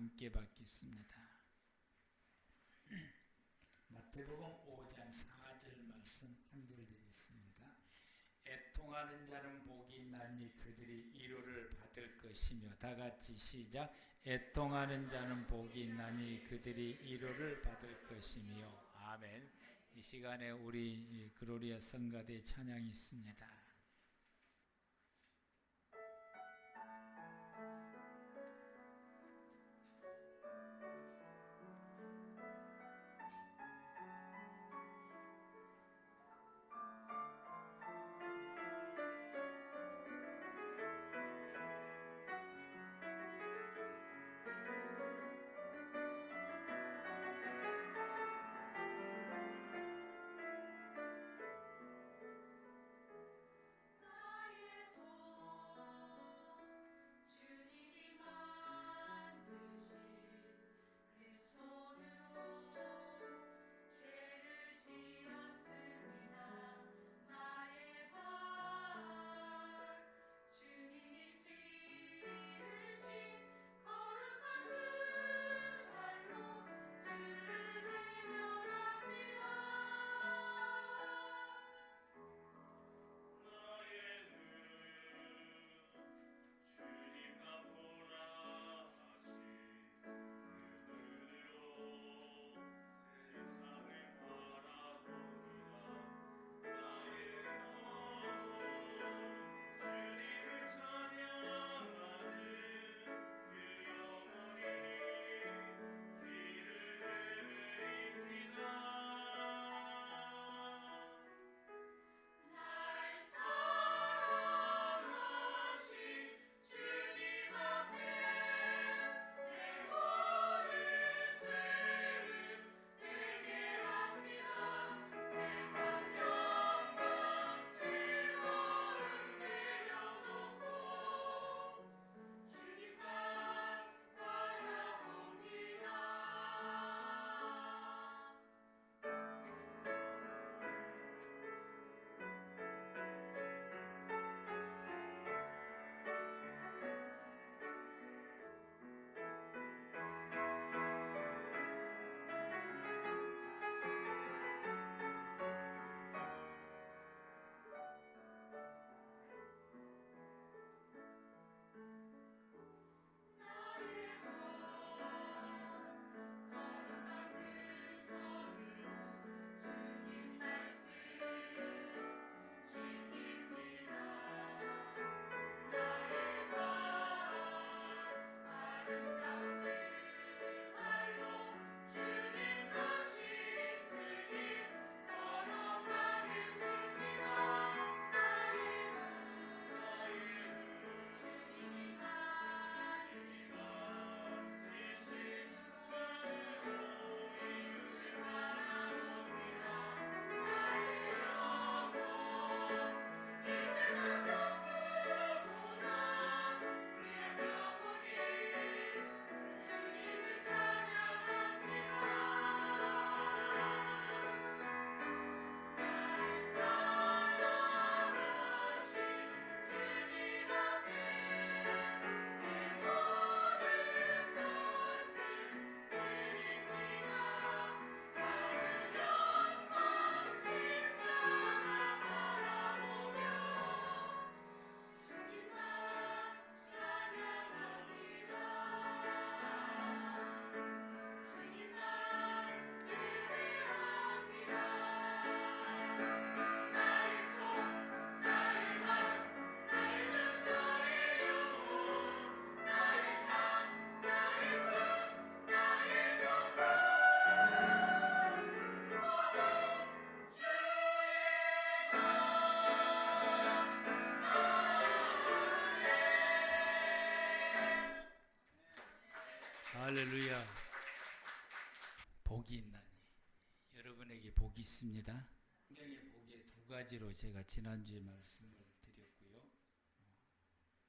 함께 받겠습니다. 마태복음 5장 4절 말씀 한 절 드리겠습니다. 애통하는 자는 복이 있나니 그들이 위로를 받을 것이며, 다 같이 시작. 애통하는 자는 복이 있나니 그들이 위로를 받을 것이며. 아멘. 이 시간에 우리 글로리아 성가대 찬양이 있습니다. 할렐루야. 복이 있나니, 여러분에게 복이 있습니다. 성경의 복의 두 가지로 제가 지난주에 말씀을 드렸고요.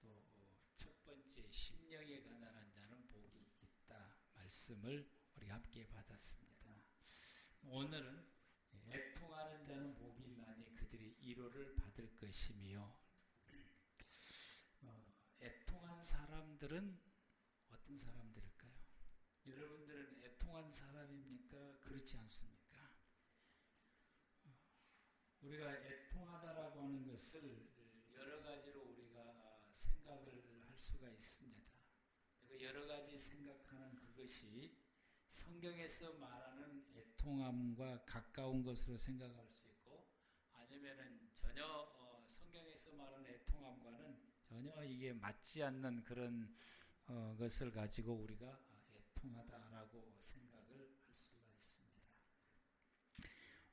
또 첫 번째, 심령에 가난한 자는 복이 있다 말씀을 우리가 함께 받았습니다. 오늘은 애통하는 자는 복이 있나니 그들이 위로를 받을 것이며, 애통한 사람들은 어떤 사람들일까요? 여러분들은 애통한 사람입니까? 그렇지 않습니까? 우리가 애통하다라고 하는 것을 여러 가지로 우리가 생각을 할 수가 있습니다. 그 여러 가지 생각하는 그것이 성경에서 말하는 애통함과 가까운 것으로 생각할 수 있고, 아니면은 전혀 성경에서 말하는 애통함과는 전혀 이게 맞지 않는 그런 것을 가지고 우리가 애통하다라고 생각을 할 수가 있습니다.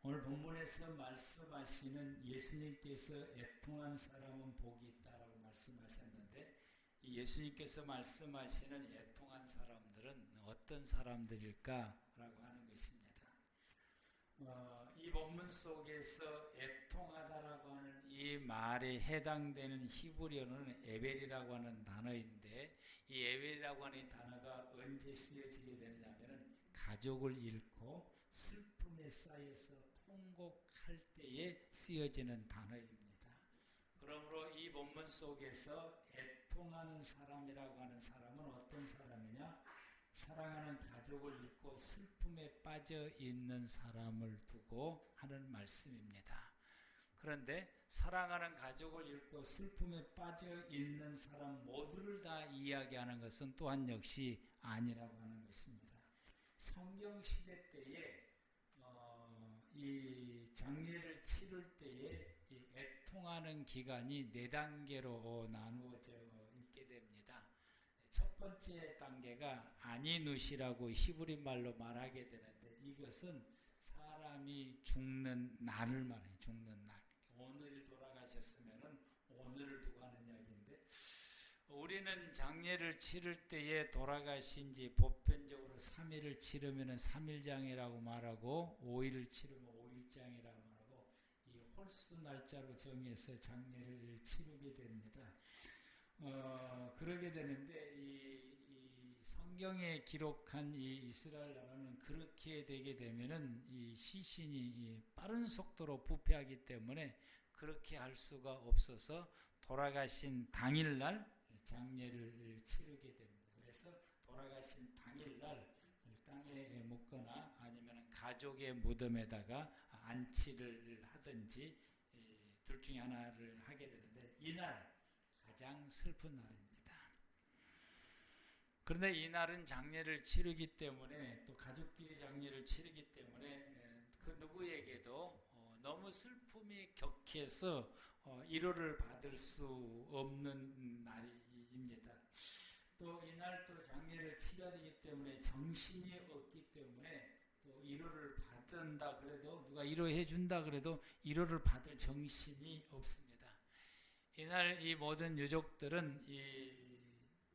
오늘 본문에서 말씀하시는 예수님께서 애통한 사람은 복이 있다라고 말씀하셨는데, 이 예수님께서 말씀하시는 애통한 사람들은 어떤 사람들일까라고 하는 것입니다. 이 본문 속에서 애통하다라고 하는 이 말에 해당되는 히브리어는 에벨이라고 하는 단어인데, 이 에벨이라고 하는 이 단어가 언제 쓰여지게 되느냐면은 가족을 잃고 슬픔에 쌓여서 통곡할 때에 쓰여지는 단어입니다. 그러므로 이 본문 속에서 애통하는 사람이라고 하는 사람은 어떤 사람이냐? 사랑하는 가족을 잃고 슬픔에 빠져 있는 사람을 두고 하는 말씀입니다. 그런데 사랑하는 가족을 잃고 슬픔에 빠져 있는 사람 모두를 다 이야기하는 것은 또한 역시 아니라고 하는 것입니다. 성경 시대 때에 이 장례를 치를 때에 이 애통하는 기간이 4단계로 나누어져 있게 됩니다. 첫 번째 단계가 아니누시라고 히브리 말로 말하게 되는데, 이것은 사람이 죽는 날을 말해요. 죽는 날. 오늘 돌아가셨으면은 오늘을 두고 하는 이야기인데, 우리는 장례를 치를 때에 돌아가신 지 보편적으로 3일을 치르면 3일장이라고 말하고, 5일을 치르면 5일장이라고 말하고, 이 홀수 날짜로 정해서 장례를 치르게 됩니다. 그러게 되는데, 이 성경에 기록한 이 이스라엘 나라는 그렇게 되게 되면은 이 시신이 빠른 속도로 부패하기 때문에 그렇게 할 수가 없어서 돌아가신 당일날 장례를 치르게 됩니다. 그래서 돌아가신 당일날 땅에 묻거나 아니면 가족의 무덤에다가 안치를 하든지 둘 중에 하나를 하게 되는데, 이날 가장 슬픈 날입니다. 그런데 이날은 장례를 치르기 때문에, 또 가족끼리 장례를 치르기 때문에 그 누구에게도 너무 슬픔이 격해서 위로를 받을 수 없는 날입니다. 또 이날 또 장례를 치러야 되기 때문에 정신이 없기 때문에 또 위로를 받는다 그래도, 누가 위로해 준다 그래도 위로를 받을 정신이 없습니다. 이날 이 모든 유족들은 이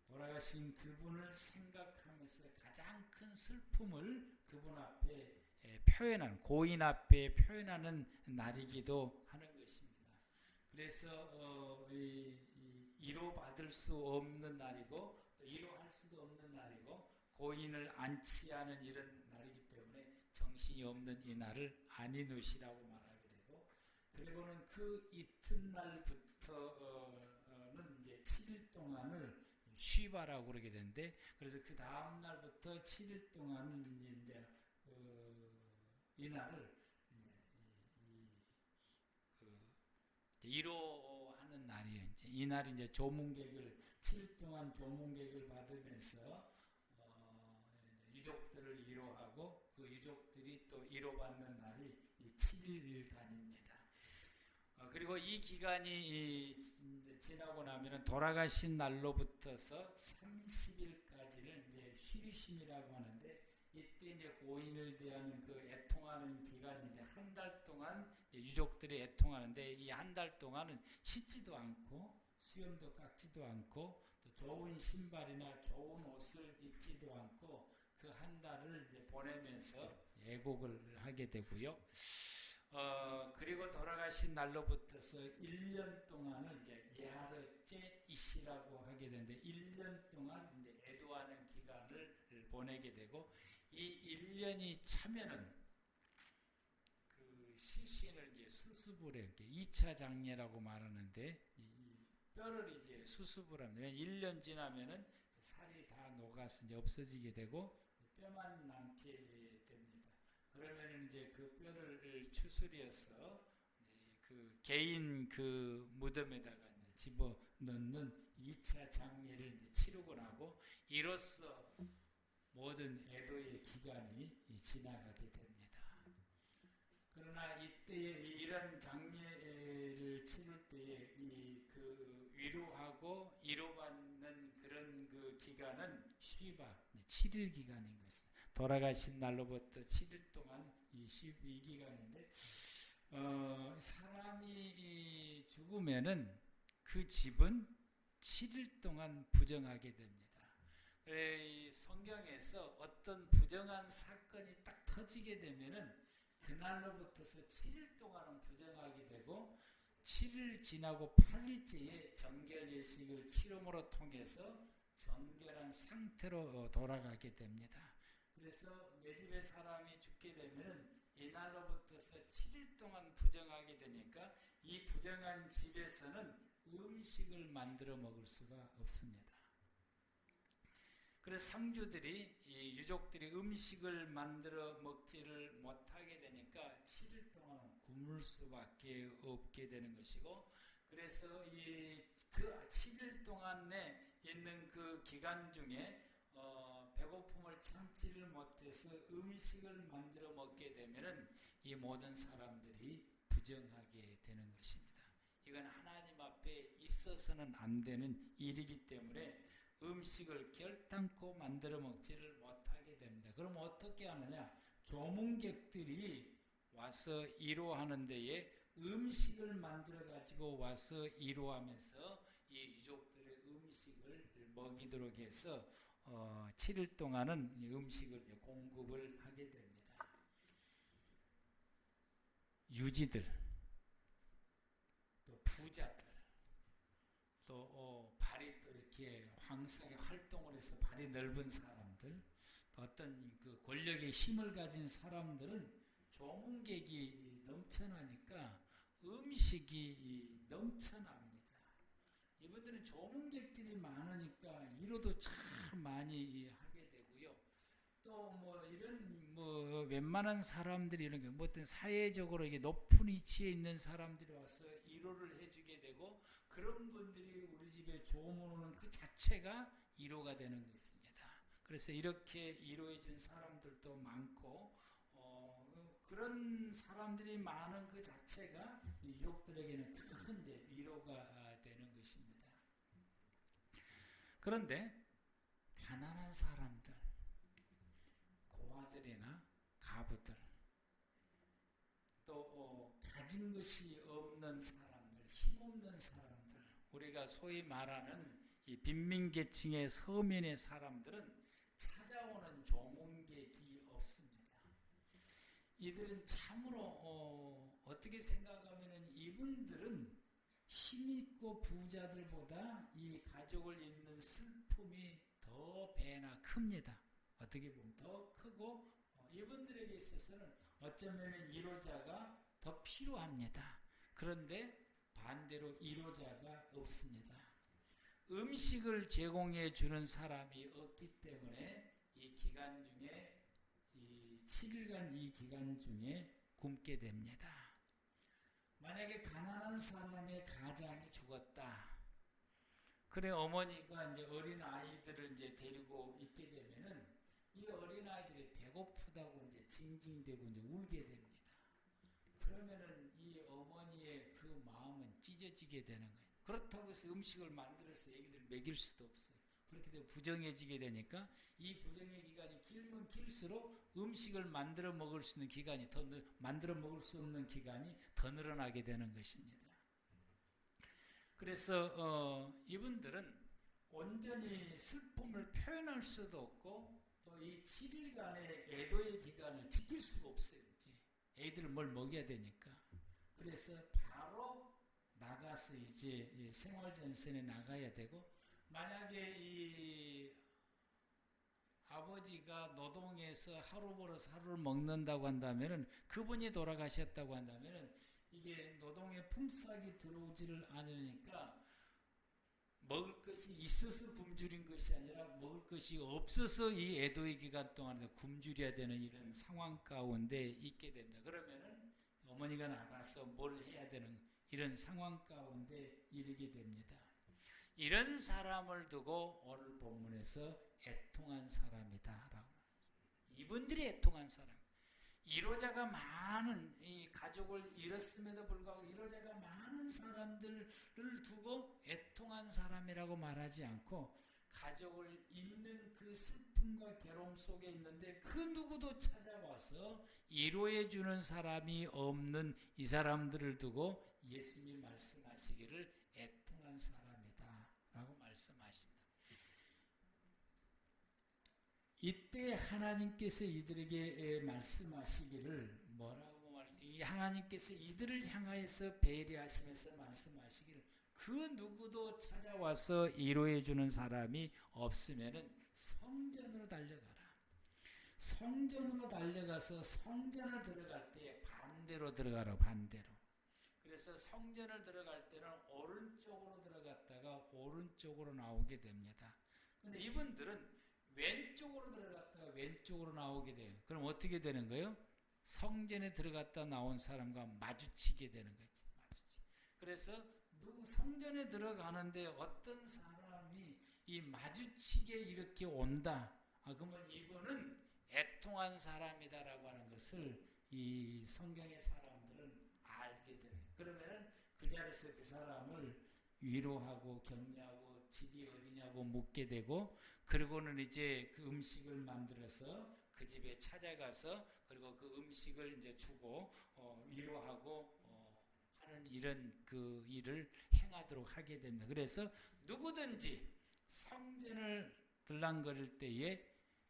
돌아가신 그분을 생각하면서 가장 큰 슬픔을 그분 앞에 표현하는, 고인 앞에 표현하는 날이기도 하는 것입니다. 그래서 위로받을 수 없는 날이고, 위로할 수도 없는 날이고, 고인을 안치하는 이런 날이기 때문에 정신이 없는 이 날을 아니누시라고 말하게 되고, 그리고는 그 이튿날부터는 이제 7일 동안을 쉬바라고 그러게 되는데, 그래서 그 다음 날부터 7일 동안은 이제 이 날을 위로하는 날이에요. 이제 이 날이 이제 조문객을 7일 동안 조문객을 받으면서 유족들을 위로하고, 그 유족들이 또 위로받는 날이 이 7일간입니다. 그리고 이 기간이 지나고 나면은 돌아가신 날로부터서 30일까지를 이제 쉬리심이라고 하는데, 이때 이제 고인을 대하는 그 애통하는 기간인데, 한 달 동안 유족들이 애통하는데, 이 한 달 동안은 씻지도 않고 수염도 깎지도 않고 또 좋은 신발이나 좋은 옷을 입지도 않고 그 한 달을 이제 보내면서 애곡을 하게 되고요. 그리고 돌아가신 날로부터서 1년 동안을 이제 예하르제 이시라고 하게 되는데, 1년 동안 이제 애도하는 기간을 보내게 되고, 이 1년이 차면은 그 시신을 이제 수습을 해요. 2차 장례라고 말하는데, 이 뼈를 이제 수습을 합니다. 1년 지나면은 살이 다 녹아서 이제 없어지게 되고, 뼈만 남게 됩니다. 그러면 이제 그 뼈를 추스려서 그 개인 그 무덤에다가 집어 넣는 2차 장례를 이제 치르고 나고, 이로써 모든 애도의 기간이 지나가게 됩니다. 그러나 이때에 이런 장례를 치를 때에 그 위로하고 위로받는 그런 그 기간은 쉬바 7일 기간인 것입니다. 돌아가신 날로부터 7일 동안 이 기간인데, 사람이 죽으면은 그 집은 7일 동안 부정하게 됩니다. 이 성경에서 어떤 부정한 사건이 딱 터지게 되면은 그날로부터서 7일 동안은 부정하게 되고, 7일 지나고 8일째에 정결 예식을 치름으로 통해서 정결한 상태로 돌아가게 됩니다. 그래서 내 집에 사람이 죽게 되면은 이날로부터서 7일 동안 부정하게 되니까 이 부정한 집에서는 음식을 만들어 먹을 수가 없습니다. 그래서 상주들이, 이 유족들이 음식을 만들어 먹지를 못하게 되니까 7일 동안 굶을 수밖에 없게 되는 것이고, 그래서 그 7일 동안에 있는 그 기간 중에 배고픔을 참지를 못해서 음식을 만들어 먹게 되면은 이 모든 사람들이 부정하게 되는 것입니다. 이건 하나님 앞에 있어서는 안 되는 일이기 때문에 음식을 결단코 만들어 먹지를 못하게 됩니다. 그럼 어떻게 하느냐? 조문객들이 와서 이로하는 데에 음식을 만들어 가지고 와서 이로하면서 이 유족들의 음식을 먹이도록 해서 7일 동안은 음식을 공급을 하게 됩니다. 유지들, 또 부자들, 또 발이 또 이렇게 황성에 활동을 해서 발이 넓은 사람들, 또 어떤 그 권력의 힘을 가진 사람들은 조문객이 넘쳐나니까 음식이 넘쳐납니다. 이분들은 조문객들이 많으니까 이로도 참 많이 하게 되고요. 또 뭐 이런 뭐 웬만한 사람들이 이런 게 뭐 어떤 사회적으로 이게 높은 위치에 있는 사람들이 와서 위로를 해주게 되고, 그런 분들이 우리 집에 조문 오는 그 자체가 위로가 되는 것입니다. 그래서 이렇게 위로해 준 사람들도 많고, 그런 사람들이 많은 그 자체가 유족들에게는 큰 위로가 되는 것입니다. 그런데 가난한 사람들, 고아들이나 가부들, 또 가진 것이 없는 사람들, 힘없는 사람들, 우리가 소위 말하는 이 빈민계층의 서민의 사람들은 찾아오는 조문객이 없습니다. 이들은 참으로 어떻게 생각하면 이분들은 힘있고 부자들보다 이 가족을 잇는 슬픔이 더 배나 큽니다. 어떻게 보면 더 크고, 이분들에게 있어서는 어쩌면 위로자가 더 필요합니다. 그런데 반대로 위로자가 없습니다. 음식을 제공해 주는 사람이 없기 때문에 이 기간 중에, 이 7일간 이 기간 중에 굶게 됩니다. 만약에 가난한 사람의 가장이 죽었다. 그래 어머니가 이제 어린 아이들을 이제 데리고 있게 되면은 이 어린 아이들이 배고프다고 이제 징징대고 이제 울게 됩니다. 그러면은 이 어머니의 그 마음은 찢어지게 되는 거예요. 그렇다고 해서 음식을 만들어서 애기들 먹일 수도 없어요. 그렇게 되면 부정해지게 되니까 이 부정의 기간이 길면 길수록 음식을 만들어 먹을 수 있는 기간이 만들어 먹을 수 없는 기간이 더 늘어나게 되는 것입니다. 그래서 이분들은 온전히 슬픔을 표현할 수도 없고, 또 이 7일간의 애도의 기간을 지킬 수가 없어요. 이제 애들을 뭘 먹여야 되니까. 그래서 바로 나가서 이제 생활전선에 나가야 되고, 만약에 이 아버지가 노동해서 하루 벌어서 하루를 먹는다고 한다면은, 그분이 돌아가셨다고 한다면은 이게 노동의 품삯이 들어오지를 않으니까 먹을 것이 있어서 굶주린 것이 아니라 먹을 것이 없어서 이 애도의 기간 동안에 굶주려야 되는 이런 상황 가운데 있게 됩니다. 그러면은 어머니가 나가서 뭘 해야 되는 이런 상황 가운데 이르게 됩니다. 이런 사람을 두고 오늘 본문에서 애통한 사람이다라고. 이분들이 애통한 사람. 이로자가 많은 이 가족을 잃었음에도 불구하고 이로자가 많은 사람들을 두고 애통한 사람이라고 말하지 않고 가족을 잃는 그 슬픔과 괴로움 속에 있는데 그 누구도 찾아와서 위로해 주는 사람이 없는 이 사람들을 두고 예수님이 말씀하시기를 애통한 사람이다 라고 말씀하십니다. 이때 하나님께서 이들에게 말씀하시기를 뭐라고 이 하나님께서 이들을 향하여서 배려하시면서 말씀하시기를 그 누구도 찾아와서 위로해 주는 사람이 없으면은 성전으로 달려가라. 성전으로 달려가서 성전을 들어갈 때 반대로 들어가라. 반대로. 그래서 성전을 들어갈 때는 오른쪽으로 들어갔다가 오른쪽으로 나오게 됩니다. 근데 이분들은 왼쪽으로 들어갔다가 왼쪽으로 나오게 돼요. 그럼 어떻게 되는 거예요? 성전에 들어갔다 나온 사람과 마주치게 되는 거죠. 그래서 성전에 들어가는데 어떤 사람이 이 마주치게 이렇게 온다. 그러면 이분은 애통한 사람이다라고 하는 것을 이 성경의 사람들은 알게 되는 거예요. 그러면 그 자리에서 그 사람을 위로하고 격려하고 집이 어디냐고 묻게 되고 그리고는 이제 그 음식을 만들어서 그 집에 찾아가서 그리고 그 음식을 이제 주고 위로하고 하는 이런 그 일을 행하도록 하게 됩니다. 그래서 누구든지 성전을 들락거릴 때에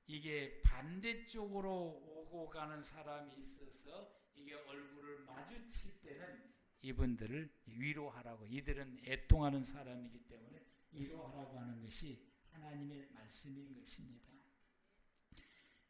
이게 반대쪽으로 오고 가는 사람이 있어서 이게 얼굴을 마주칠 때는 이분들을 위로하라고, 이들은 애통하는 사람이기 때문에 위로하라고 하는 것이 하나님의 말씀인 것입니다.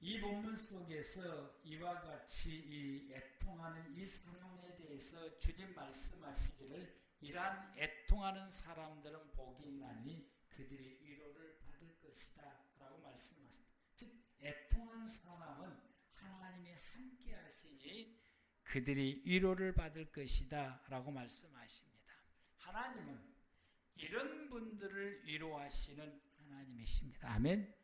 이 본문 속에서 이와 같이 이 애통하는 이 사람에 대해서 주님 말씀하시기를 이러한 애통하는 사람들은 복이 있나니 그들이 위로를 받을 것이다 라고 말씀하십니다. 즉 애통한 사람은 하나님이 함께 하시니 그들이 위로를 받을 것이다 라고 말씀하십니다. 하나님은 이런 분들을 위로하시는 하나님이십니다. 아멘.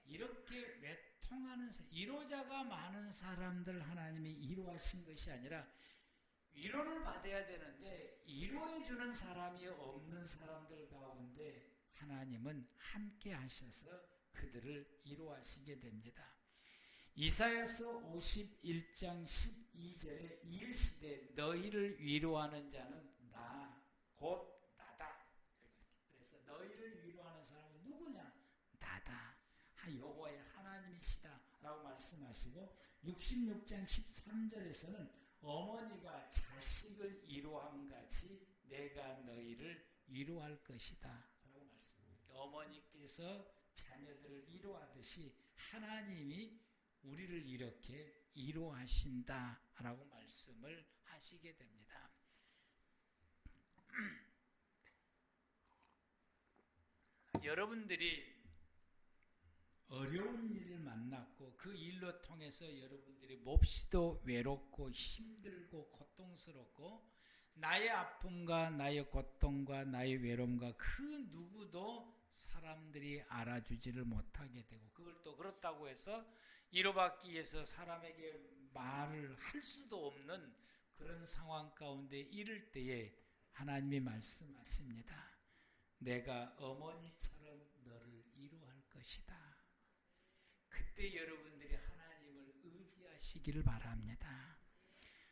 이렇게 외통하는 위로자가 많은 사람들 하나님이 위로하신 것이 아니라 위로를 받아야 되는데 위로해 주는 사람이 없는 사람들 가운데 하나님은 함께 하셔서 그들을 위로하시게 됩니다. 이사야서 51장 12절에 이르시되 너희를 위로하는 자는 나 곧 나다. 그래서 너희를 위로하는 사람은 누구냐? 나다. 여호와의 하나님이시다 라고 말씀하시고 66장 13절에서는 어머니가 자식을 위로함같이 내가 너희를 위로할 것이다 라고 말씀합니다. 어머니께서 자녀들을 위로하듯이 하나님이 우리를 이렇게 위로하신다 라고 말씀을 하시게 됩니다. 여러분들이 어려운 일을 만났고 그 일로 통해서 여러분들이 몹시도 외롭고 힘들고 고통스럽고 나의 아픔과 나의 고통과 나의 외로움과 그 누구도 사람들이 알아주지를 못하게 되고 그걸 또 그렇다고 해서 위로받기 위해서 사람에게 말을 할 수도 없는 그런 상황 가운데 이를 때에 하나님이 말씀하십니다. 내가 어머니처럼 너를 위로할 것이다. 그때 여러분들이 하나님을 의지하시기를 바랍니다.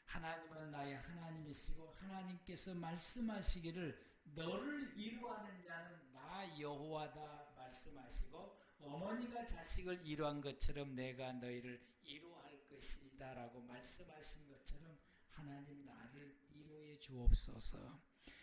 하나님은 나의 하나님이시고 하나님께서 말씀하시기를 너를 위로하는 자는 나 여호와다 말씀하시고 어머니가 자식을 위로한 것처럼 내가 너희를 위로할 것이다 라고 말씀하신 것처럼 하나님 나를 위로해 주옵소서.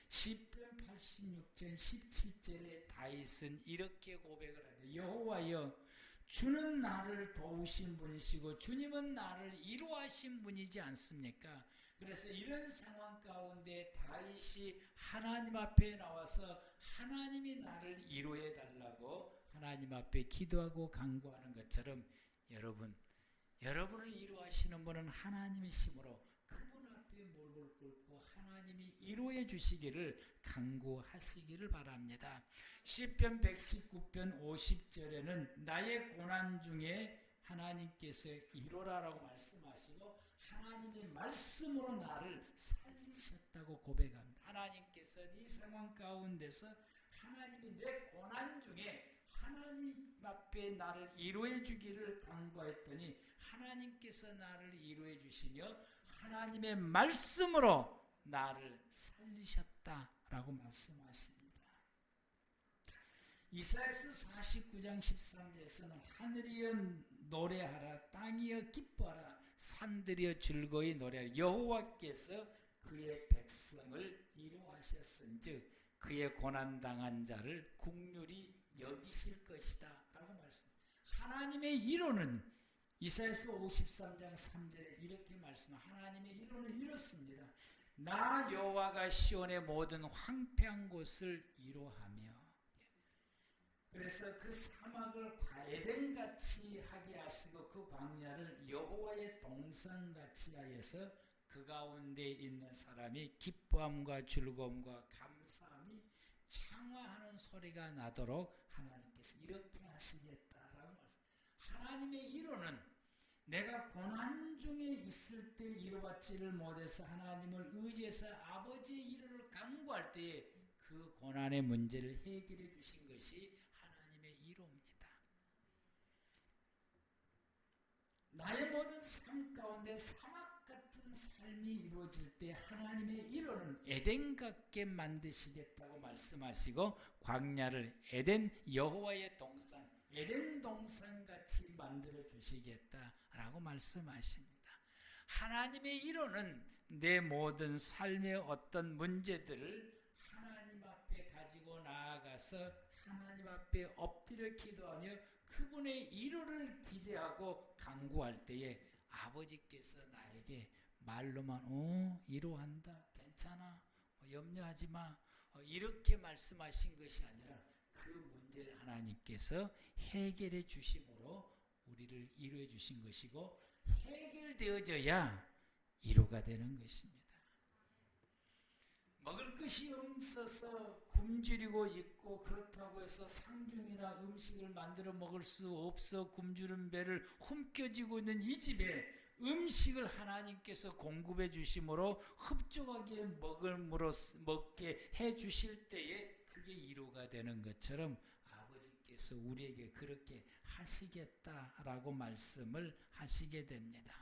시편 86편 17절에 다윗은 이렇게 고백을 하는데 여호와여 주는 나를 도우신 분이시고 주님은 나를 위로하신 분이지 않습니까? 그래서 이런 상황 가운데 다윗이 하나님 앞에 나와서 하나님이 나를 위로해 달라고 하나님 앞에 기도하고 간구하는 것처럼 여러분을 위로하시는 분은 하나님이시므로 그분 앞에 무릎을 꿇고 하나님이 위로해 주시기를 간구하시기를 바랍니다. 시편 119편 50절에는 나의 고난 중에 하나님께서 위로라라고 말씀하시고 하나님의 말씀으로 나를 살리셨다고 고백합니다. 하나님께서 이 상황 가운데서 하나님이 내 고난 중에 하나님 앞에 나를 위로해 주기를 간구했더니 하나님께서 나를 위로해 주시며 하나님의 말씀으로 나를 살리셨다라고 말씀하십니다. 이사야서 49장 13절에서는 하늘이여 노래하라, 땅이여 기뻐하라, 산들이여 즐거이 노래하라. 여호와께서 그의 백성을 위로하셨은즉 그의 고난당한 자를 긍휼히 여기실 것이다 라고 말씀합니다. 하나님의 위로는 이사야서 53장 3절에 이렇게 말씀합니다. 하나님의 위로는 이렇습니다. 나 여호와가 시온의 모든 황폐한 곳을 위로하며, 그래서 그 사막을 에덴같이 하게 하시고 그 광야를 여호와의 동산같이 하여서 그 가운데 있는 사람이 기뻐함과 즐거움과 감사함이 창화하는 소리가 나도록 하나님께서 이렇게 하시겠다라고 말씀합니다. 하나님의 위로는 내가 고난 중에 있을 때 위로받지를 못해서 하나님을 의지해서 아버지의 위로를 간구할 때에 그 고난의 문제를 해결해 주신 것이 하나님의 위로입니다. 나의 모든 삶 가운데 사막 같은 삶이 이루어질 때 하나님의 위로는 에덴 같게 만드시겠다고 말씀하시고 광야를 에덴 여호와의 동산, 에덴 동산 같이 만들어 주시겠다라고 말씀하십니다. 하나님의 위로는 내 모든 삶의 어떤 문제들을 하나님 앞에 가지고 나아가서 하나님 앞에 엎드려 기도하며 그분의 위로를 기대하고 간구할 때에 아버지께서 나에게 말로만 위로한다, 괜찮아, 염려하지 마, 이렇게 말씀하신 것이 아니라 그 문제를 하나님께서 해결해 주심으로 우리를 위로해 주신 것이고, 해결되어져야 위로가 되는 것입니다. 먹을 것이 없어서 굶주리고 있고 그렇다고 해서 상중이나 음식을 만들어 먹을 수 없어 굶주린 배를 훔겨지고 있는 이 집에 음식을 하나님께서 공급해 주심으로 흡족하게 먹게 해 주실 때에 그게 위로가 되는 것처럼 아버지께서 우리에게 그렇게 하시겠다라고 말씀을 하시게 됩니다.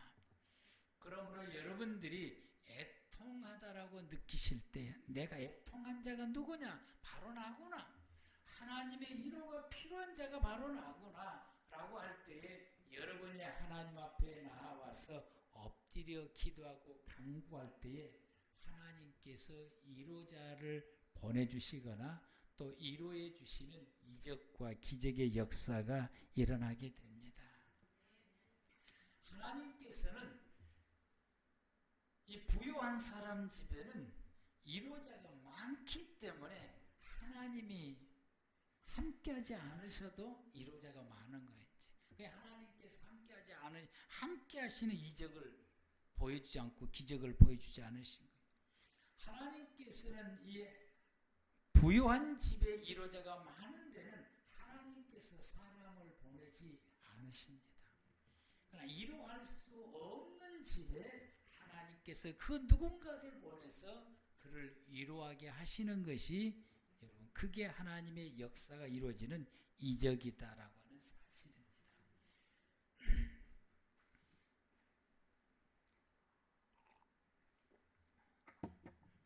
그러므로 여러분들이 애통하다라고 느끼실 때 내가 애통한 자가 누구냐? 바로 나구나. 하나님의 위로가 필요한 자가 바로 나구나 라고 할 때에 여러분이 하나님 앞에 나와서 엎드려 기도하고 간구할 때에 하나님께서 위로자를 보내주시거나 또 위로해 주시는 이적과 기적의 역사가 일어나게 됩니다. 하나님께서는 이 부유한 사람 집에는 위로자가 많기 때문에 하나님이 함께하지 않으셔도 위로자가 많은 거예요. 하나님께서 함께 하시는 이적을 보여주지 않고 기적을 보여주지 않으신 거예요. 하나님께서는 이 부유한 집에 위로자가 많은 데는 하나님께서 사람을 보내지 않으십니다. 그러나 위로할 수 없는 집에 하나님께서 그 누군가를 보내서 그를 위로하게 하시는 것이 여러분 그게 하나님의 역사가 이루어지는 이적이다라고 하는 사실입니다.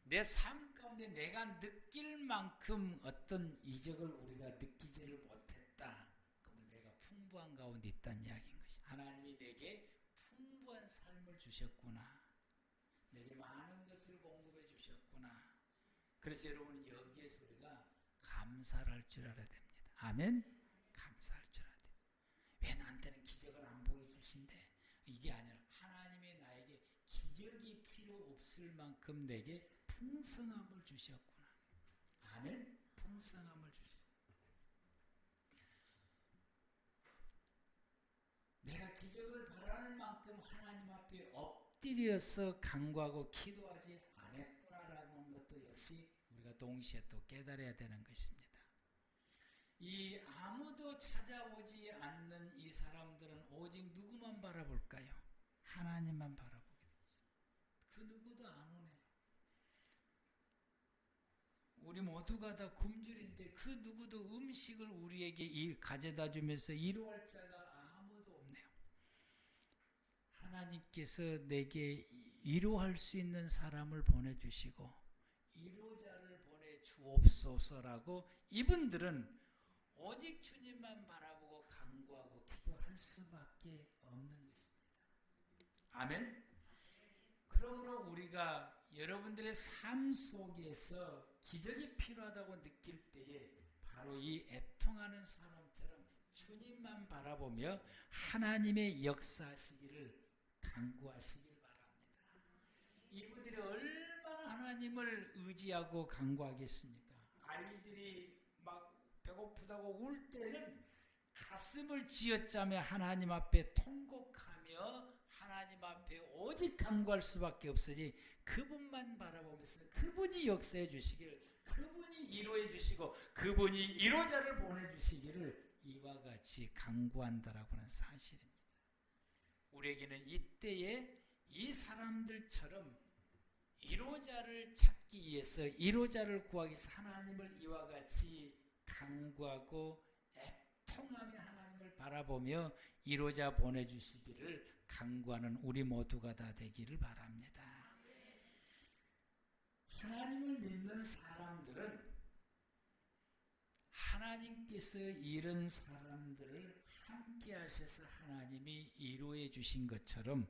내 삶 가운데 내가 느낄 만큼 어떤 이적을 우리가 느끼지를 못했다. 그러면 내가 풍부한 가운데 있다는 이야기인 것이. 하나님이 내게 풍부한 삶을 주셨구나. 내게 많은 것을 공급해 주셨구나. 그래서 여러분 여기에서 우리가 감사를 할 줄 알아야 됩니다. 아멘? 감사할 줄 알아야 돼요. 왜 나한테는 기적을 안 보여주신대? 이게 아니라 하나님이 나에게 기적 기억이 필요 없을 만큼 내게 풍성함을 주셨구나. 아멘. 풍성함을 주셨구나. 내가 기적을 바라는 만큼 하나님 앞에 엎드려서 간구하고 기도하지 않았구나라는 것도 역시 우리가 동시에 또 깨달아야 되는 것입니다. 이 아무도 찾아오지 않는 이 사람들은 오직 누구만 바라볼까요? 하나님만 바라보게 되죠. 그 누구도 안 오네요. 우리 모두가 다 굶주린데 그 누구도 음식을 우리에게 가져다 주면서 이루할 자가 아무도 없네요. 하나님께서 내게 위로할 수 있는 사람을 보내주시고 위로자를 보내주옵소서라고 이분들은 오직 주님만 바라보고 간구하고 기도할 수밖에 없는 것입니다. 아멘. 그러므로 우리가 여러분들의 삶 속에서 기적이 필요하다고 느낄 때에 바로 이 애통하는 사람처럼 주님만 바라보며 하나님의 역사하시기를 간구하시길 바랍니다. 이분들이 얼마나 하나님을 의지하고 간구하겠습니까? 아이들이 막 배고프다고 울 때는 가슴을 쥐어짜며 하나님 앞에 통곡하며 하나님 앞에 오직 간구할 수밖에 없으니 그분만 바라보면서 그분이 역사해 주시기를, 그분이 위로해 주시고 그분이 위로자를 보내주시기를 이와 같이 간구한다라고 하는 사실입니다. 우리에게는 이때에 이 사람들처럼 위로자를 찾기 위해서, 위로자를 구하기 위해서 하나님을 이와 같이 간구하고 애통하며 하나님을 바라보며 위로자 보내주시기를 간구하는 우리 모두가 다 되기를 바랍니다. 하나님을 믿는 사람들은 하나님께서 이런 사람들을 함께 하셔서 하나님이 위로해 주신 것처럼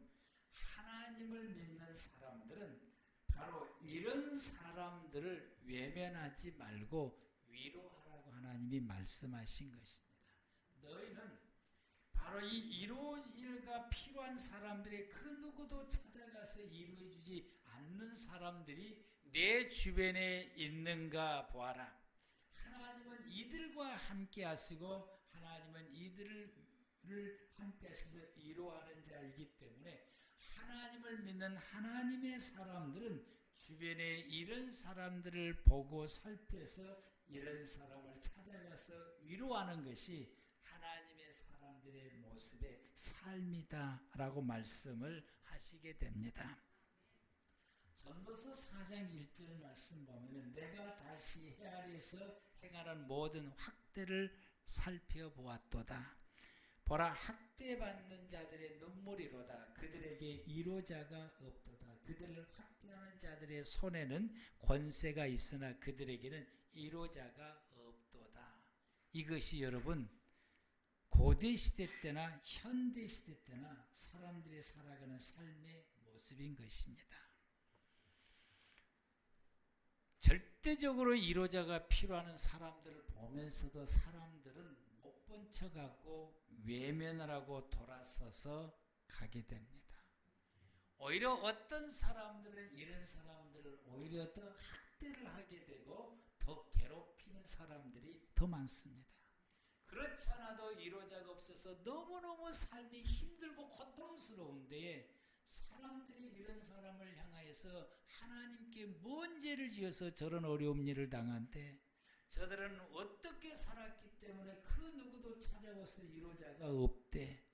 하나님을 믿는 사람들은 바로 이런 사람들을 외면하지 말고 위로하라고 하나님이 말씀하신 것입니다. 너희는 바로 이 위로가 필요한 사람들의 그 누구도 찾아가서 위로해 주지 않는 사람들이 내 주변에 있는가 보아라. 하나님은 이들과 함께 하시고 하나님은 이들을 함께 하셔서 위로하는 자이기 때문에 하나님을 믿는 하나님의 사람들은 주변에 이런 사람들을 보고 살펴서 이런 사람을 찾아가서 위로하는 것이 하나님의 사람들의 모습의 삶이다라고 말씀을 하시게 됩니다. 전도서 4장 1절 말씀 보면 내가 다시 해 아래에서 행하는 모든 학대를 살펴보았도다. 보라, 학대받는 자들의 눈물이로다. 그들에게 위로자가 없도다. 그들을 학대하는 자들의 손에는 권세가 있으나 그들에게는 위로자가 없도다. 이것이 여러분 고대 시대 때나 현대 시대 때나 사람들이 살아가는 삶의 모습인 것입니다. 절대적으로 위로자가 필요한 사람들을 보면서도 사람들은 못 본 척하고 외면을 하고 돌아서서 가게 됩니다. 오히려 어떤 사람들은 이런 사람들을 오히려 더 학대를 하게 되고 더 괴롭히는 사람들이 더 많습니다. 그렇지 않아도 위로자가 없어서 너무너무 삶이 힘들고 고통스러운데 사람들이 이런 사람을 향하여서 하나님께 뭔 죄를 지어서 저런 어려운 일을 당한데 저들은 어떻게 살았기 때문에 그 누구도 찾아와서 위로자가 없대.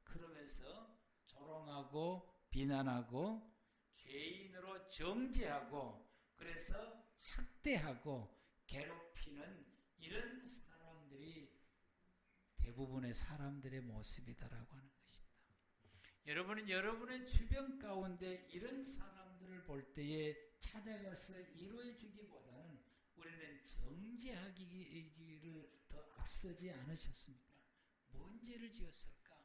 그러면서 조롱하고 비난하고 죄인으로 정죄하고 그래서 학대하고 괴롭히는 이런 사람들이 대부분의 사람들의 모습이다라고 하는 것입니다. 여러분은 여러분의 주변 가운데 이런 사람들을 볼 때에 찾아가서 위로해 주기보다는 우리는 정죄하기를 더 앞서지 않으셨습니까? 뭔 죄를 지었을까?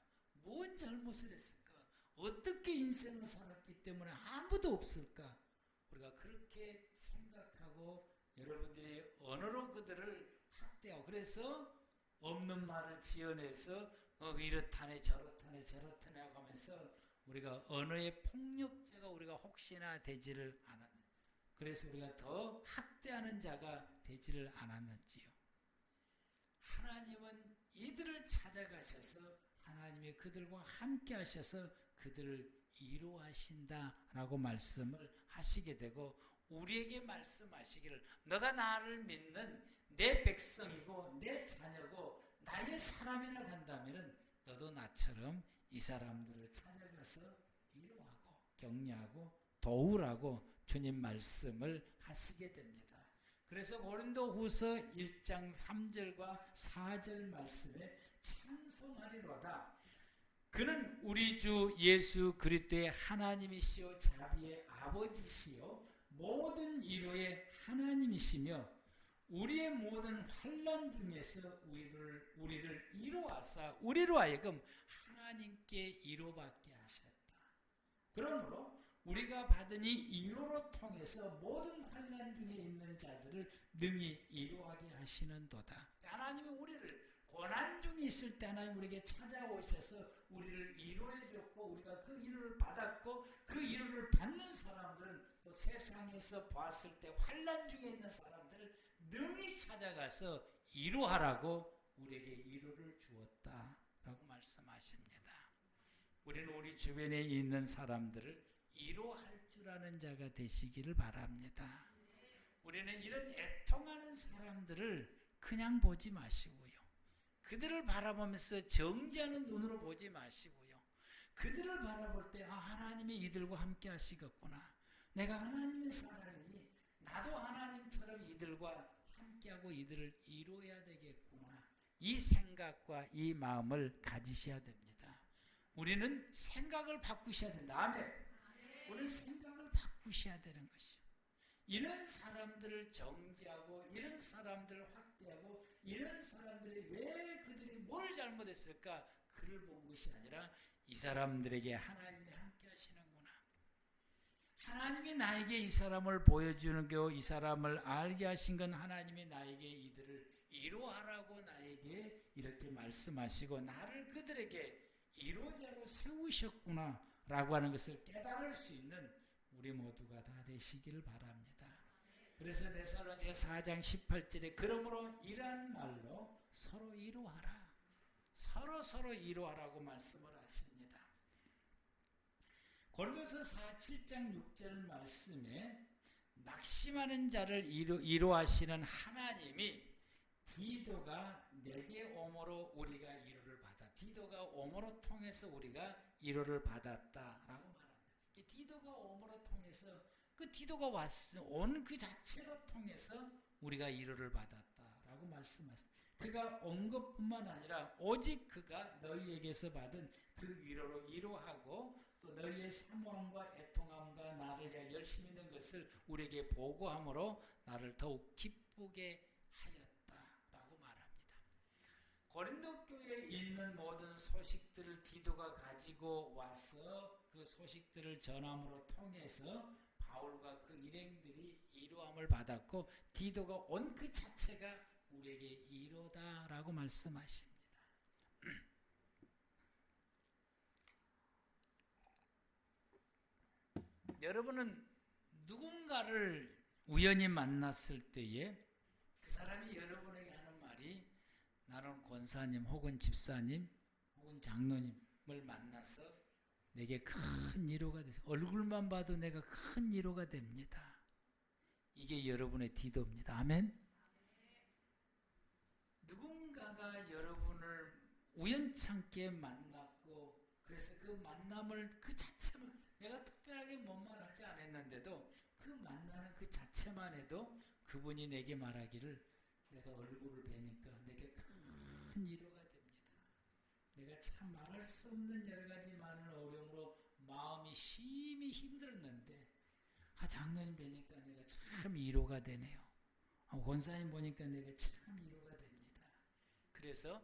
뭔 잘못을 했을까? 어떻게 인생을 살았기 때문에 아무도 없을까? 우리가 그렇게 생각하고 여러분들이 언어로 그들을 학대하고 그래서 없는 말을 지어내서 이렇다네 저렇다네 저렇다네 하고 하면서 우리가 언어의 폭력자가 우리가 혹시나 되지를 않았는지, 그래서 우리가 더 학대하는 자가 되지를 않았는지요. 하나님은 이들을 찾아가셔서 하나님이 그들과 함께 하셔서 그들을 이루하신다라고 말씀을 하시게 되고, 우리에게 말씀하시기를 너가 나를 믿는 내 백성이고 내 자녀고 나의 사람이라고 한다면 너도 나처럼 이 사람들을 찾아가서 위로하고 격려하고 도우라고 주님 말씀을 하시게 됩니다. 그래서 고린도후서 1장 3절과 4절 말씀에 찬송하리로다. 그는 우리 주 예수 그리스도의 하나님이시요 자비의 아버지시요 모든 위로의 하나님이시며 우리의 모든 환난 중에서 우리를 위로하사 우리로 하여금 하나님께 위로받게 하셨다. 그러므로 우리가 받은 이 위로로 통해서 모든 환난 중에 있는 자들을 능히 위로하게 하시는도다. 하나님이 우리를 고난 중에 있을 때 하나님 우리에게 찾아오셔서 우리를 위로해 줬고, 우리가 그 위로를 받았고, 그 위로를 받는 사람들은 또 세상에서 봤을 때 환난 중에 있는 사람들을 능히 찾아가서 위로하라고 우리에게 위로를 주었다라고 말씀하십니다. 우리는 우리 주변에 있는 사람들을 위로할 줄 아는 자가 되시기를 바랍니다. 우리는 이런 애통하는 사람들을 그냥 보지 마시고요. 그들을 바라보면서 정죄하는 눈으로 보지 마시고요. 그들을 바라볼 때 하나님이 이들과 함께 하시겠구나. 내가 하나님의 사람이니 나도 하나님처럼 이들과 함께하고 이들을 이루어야 되겠구나. 이 생각과 이 마음을 가지셔야 됩니다. 우리는 생각을 바꾸셔야 된다. 아멘. 우리는 생각을 바꾸셔야 되는 것이요. 이런 사람들을 정죄하고 이런 사람들을 확대하고 이런 사람들이 왜 그들이 뭘 잘못했을까? 그를 본 것이 아니라 이 사람들에게 하나님이 함께 하시는구나. 하나님이 나에게 이 사람을 보여주는 거, 이 사람을 알게 하신 건 하나님이 나에게 이들을 위로하라고 나에게 이렇게 말씀하시고 나를 그들에게 위로자로 세우셨구나 라고 하는 것을 깨달을 수 있는 우리 모두가 다 되시기를 바랍니다. 그래서 데살로니가 4장 18절에 그러므로 이러한 말로 서로 위로하라. 서로 위로하라고 말씀을 하십니다. 고린도서 7장 6절 말씀에 낙심하는 자를 위로하시는 하나님이 디도가 내게 오므로 우리가 위로를 받아. 디도가 오므로 통해서 우리가 위로를 받았다라고 말합니다. 디도가 오므로 통해서 그 디도가 온 그 자체로 통해서 우리가 위로를 받았다라고 말씀하십니다. 그가 온 것뿐만 아니라 오직 그가 너희에게서 받은 그 위로로 위로하고 또 너희의 사모함과 애통함과 나를 위하여 열심히 있는 것을 우리에게 보고함으로 나를 더욱 기쁘게 하였다라고 말합니다. 고린도 교회에 있는 모든 소식들을 디도가 가지고 와서 그 소식들을 전함으로 통해서 바울과 그 일행들이 위로함을 받았고 디도가 온 그 자체가 우리에게 위로다라고 말씀하십니다. 여러분은 누군가를 우연히 만났을 때에 그 사람이 여러분에게 하는 말이 나는 권사님 혹은 집사님 혹은 장로님을 만나서 내게 큰 위로가 돼서 얼굴만 봐도 내가 큰 위로가 됩니다. 이게 여러분의 디도입니다. 아멘. 누군가가 여러분을 우연찮게 만났고 그래서 그 만남을 그 자체만 내가 특별하게 뭔 말하지 않았는데도 그 만나는 그 자체만 해도 그분이 내게 말하기를 내가 얼굴을 뵈니까 내게 큰 위로가 됩니다. 내가 참 말할 수 없는 여러 가지 많은 어려움으로 마음이 심히 힘들었는데 장로님 뵈니까 내가 참 위로가 되네요. 권사님 보니까 내가 참 위로가 됩니다. 그래서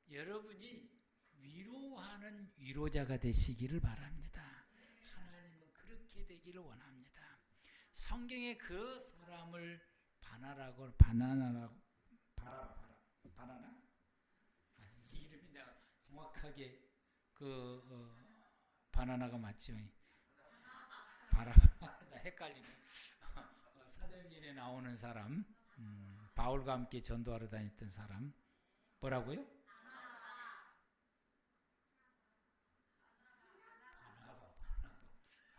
여러분이 위로하는 위로자가 되시기를 바랍니다. 하나님은 그렇게 되기를 원합니다. 성경에 그 사람을 바나나나 정확하게 바나나가 맞죠? 바나나 헷갈리네. 사도행전에 나오는 사람, 바울과 함께 전도하러 다녔던 사람, 뭐라고요?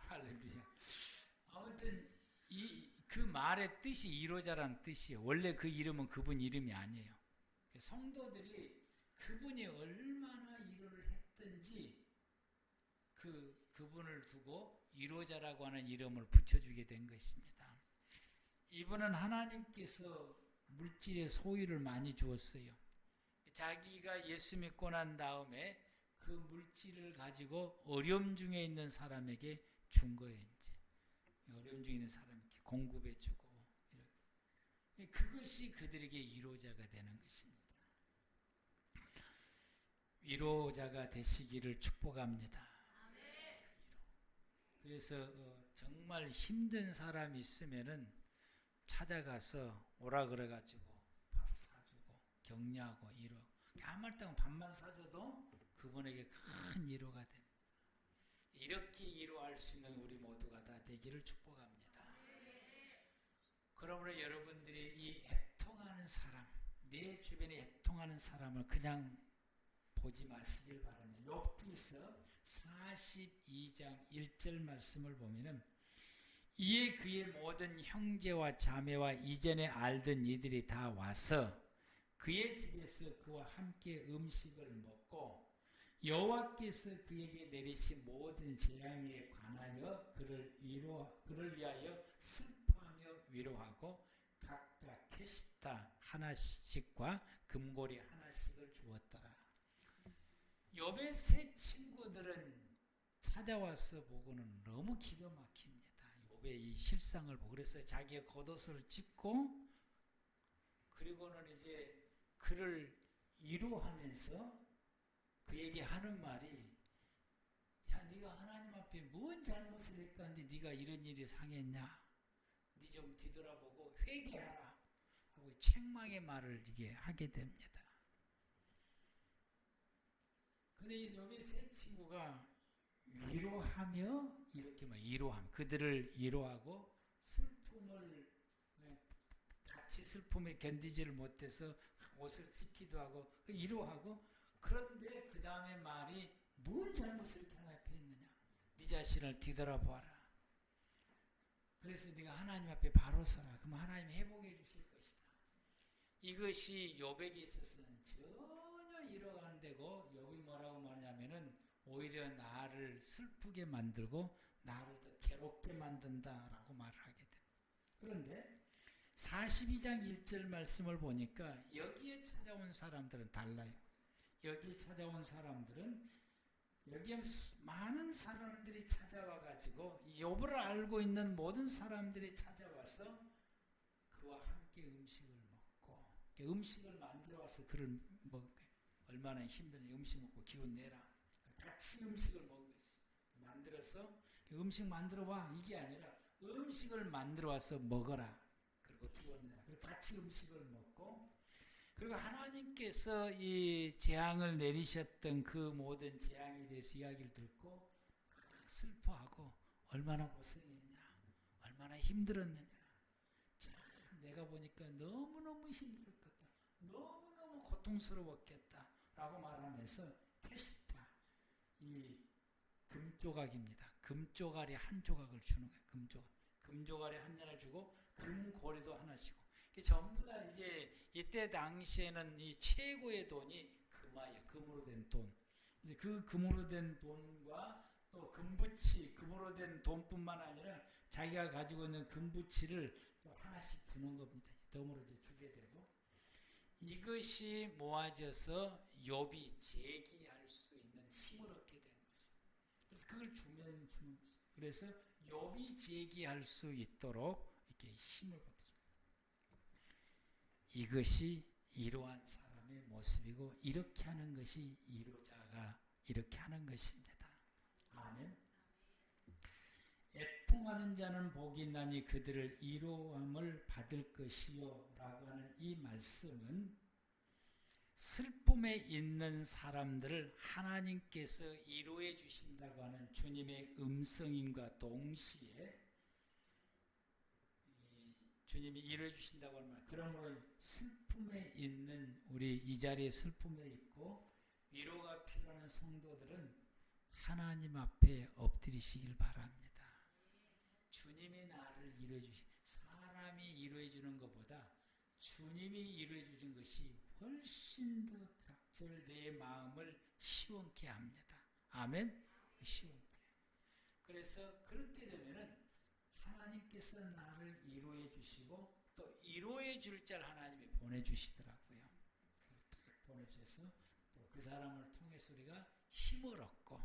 할렐루야. 아무튼 그 말의 뜻이 이로자라는 뜻이에요. 원래 그 이름은 그분 이름이 아니에요. 성도들이 그분이 얼마나 이로를 했든지 그분을 두고 이로자라고 하는 이름을 붙여주게 된 것입니다. 이분은 하나님께서 물질의 소유를 많이 주었어요. 자기가 예수 믿고 난 다음에 그 물질을 가지고 어려움 중에 있는 사람에게 준 거예요. 이제 어려움 중에 있는 사람에게 공급해주고, 그것이 그들에게 위로자가 되는 것입니다. 위로자가 되시기를 축복합니다. 그래서 정말 힘든 사람이 있으면은 찾아가서 오라 그래가지고 밥 사주고 격려하고 위로. 아무 말 때면 밥만 사줘도 그분에게 큰 위로가 됩니다. 이렇게 위로할 수 있는 우리 모두가 다 되기를 축복합니다. 그러므로 여러분들이 이 애통하는 사람, 내 주변에 애통하는 사람을 그냥 보지 마시길 바랍니다. 욥기서 42장 1절 말씀을 보면은 이에 그의 모든 형제와 자매와 이전에 알던 이들이 다 와서 그의 집에서 그와 함께 음식을 먹고 여호와께서 그에게 내리신 모든 재앙에 관하여 그를 위하여 슬퍼하며 위로하고 각각 캐시타 하나씩과 금고리 하나씩을 주었더라. 욥의 세 친구들은 찾아와서 보고는 너무 기가 막힙니다. 욥의 이 실상을 보고 그래서 자기의 겉옷을 찢고 그리고는 이제 그를 위로하면서 그에게 하는 말이 야 네가 하나님 앞에 뭔 잘못을 했건데 네가 이런 일이 상했냐? 네 좀 뒤돌아보고 회개하라 하고 책망의 말을 이게 하게 됩니다. 근데 이 욥의 세 친구가 위로하며 이렇게 막 위로함 그들을 위로하고 슬픔을 같이 슬픔에 견디지를 못해서 옷을 찢기도 하고 위로하고 그런데 그 다음에 말이 뭔 잘못을 하나님 앞에 했느냐? 네 자신을 뒤돌아보아라. 그래서 네가 하나님 앞에 바로 서라. 그럼 하나님이 회복해 주실 것이다. 이것이 욥에게 있어서는 전혀 위로가 안 되고 욥이 뭐라고 말하냐면은 오히려 나를 슬프게 만들고 나를 더 괴롭게 만든다라고 말을 하게 됩니다. 그런데 42장 1절 말씀을 보니까 여기에 찾아온 사람들은 달라요. 여기 찾아온 사람들은 여기에 많은 사람들이 찾아와 가지고 욥을 알고 있는 모든 사람들이 찾아와서 그와 함께 음식을 먹고 음식을 만들어 와서 그를 얼마나 힘드냐 음식 먹고 기운 내라 같이 음식을 먹었어. 만들어서 음식 만들어 와 이게 아니라 음식을 만들어 와서 먹어라 그리고 기운 내라 그리고 같이 음식을 먹고 그리고 하나님께서 이 재앙을 내리셨던 그 모든 재앙에 대해서 이야기를 듣고 슬퍼하고 얼마나 고생했냐 얼마나 힘들었느냐 참 내가 보니까 너무너무 힘들었겠다 너무너무 고통스러웠겠다 라고 말하면서 캐시타 이 금조각입니다. 금조각이 한 조각을 주는 거예요. 금조각이 하나를 주고 금고리도 하나씩 전부 다 이게 이때 당시에는 이 최고의 돈이 금화예요. 금으로 된 돈. 이제 그 금으로 된 돈과 또 금부치, 금으로 된 돈뿐만 아니라 자기가 가지고 있는 금부치를 또 하나씩 주는 겁니다. 덤으로 주게 되고 이것이 모아져서 욥이 재기할 수 있는 힘을 얻게 되는 거죠. 그래서 그걸 주는 거죠. 그래서 욥이 재기할 수 있도록 이렇게 힘을 받죠. 이것이 이러한 사람의 모습이고 이렇게 하는 것이 이로자가 이렇게 하는 것입니다. 아멘. 애통하는 자는 복이 있나니 그들을 이로함을 받을 것이요 라고 하는 이 말씀은 슬픔에 있는 사람들을 하나님께서 위로해 주신다고 하는 주님의 음성임과 동시에 주님이 위로해 주신다고 하는 말, 그러므로 슬픔에 있는 우리 이 자리에 슬픔에 있고 위로가 필요한 성도들은 하나님 앞에 엎드리시길 바랍니다. 주님이 나를 위로해 주시, 사람이 위로해 주는 것보다 주님이 위로해 주는 것이 훨씬 더 각절 내 마음을 시원케 합니다. 아멘. 시원케. 그래서 그렇게 되면은 하나님께서 나를 위로해 주시고 또 위로해 줄 자를 하나님이 보내주시더라고요. 딱 보내주셔서 또 그 사람을 통해서 우리가 힘을 얻고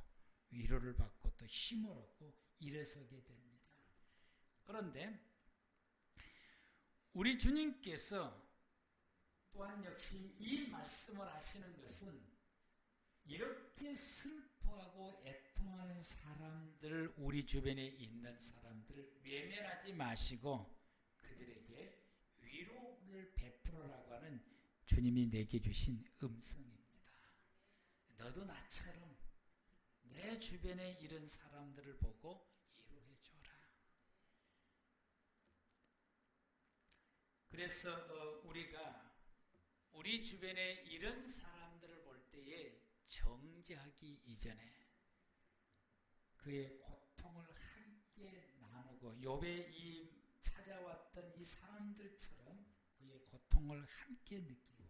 위로를 받고 또 힘을 얻고 일어서게 됩니다. 그런데 우리 주님께서 또한 역시 이 말씀을 하시는 것은 이렇게 슬퍼하고 애통하는 사람들, 우리 주변에 있는 사람들을 외면하지 마시고 그들에게 위로를 베풀어라고 하는 주님이 내게 주신 음성입니다. 너도 나처럼 내 주변에 이런 사람들을 보고 위로해 줘라. 그래서 우리가 우리 주변에 이런 사람들을 볼 때에 정죄하기 이전에 그의 고통을 함께 나누고 욥에 이 찾아왔던 이 사람들처럼 그의 고통을 함께 느끼고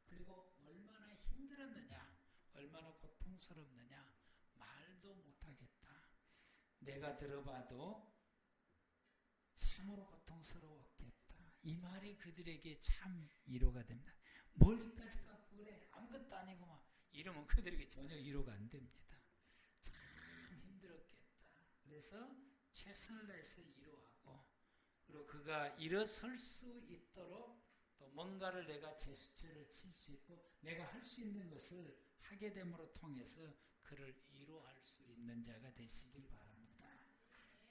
그리고 얼마나 힘들었느냐, 얼마나 고통스럽느냐 말도 못하겠다. 내가 들어봐도 참으로 고통스러웠겠다. 이 말이 그들에게 참 위로가 됩니다. 멀리까지 갖고 그래 아무것도 아니고 막 이러면 그들에게 전혀 위로가 안 됩니다. 참 힘들었겠다. 그래서 최선을 다해서 위로하고 그리고 그가 일어설 수 있도록 또 뭔가를 내가 제스처를 칠 수 있고 내가 할 수 있는 것을 하게 됨으로 통해서 그를 위로할 수 있는 자가 되시길 바랍니다.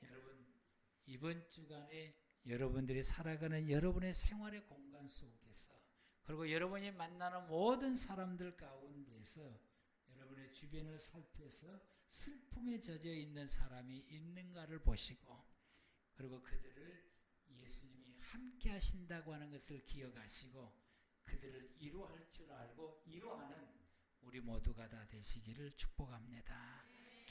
여러분 이번 주간에 여러분들이 살아가는 여러분의 생활의 공간 속에서 그리고 여러분이 만나는 모든 사람들 가운데서 여러분의 주변을 살펴서 슬픔에 젖어 있는 사람이 있는가를 보시고 그리고 그들을 예수님이 함께 하신다고 하는 것을 기억하시고 그들을 위로할 줄 알고 위로하는 우리 모두가 다 되시기를 축복합니다.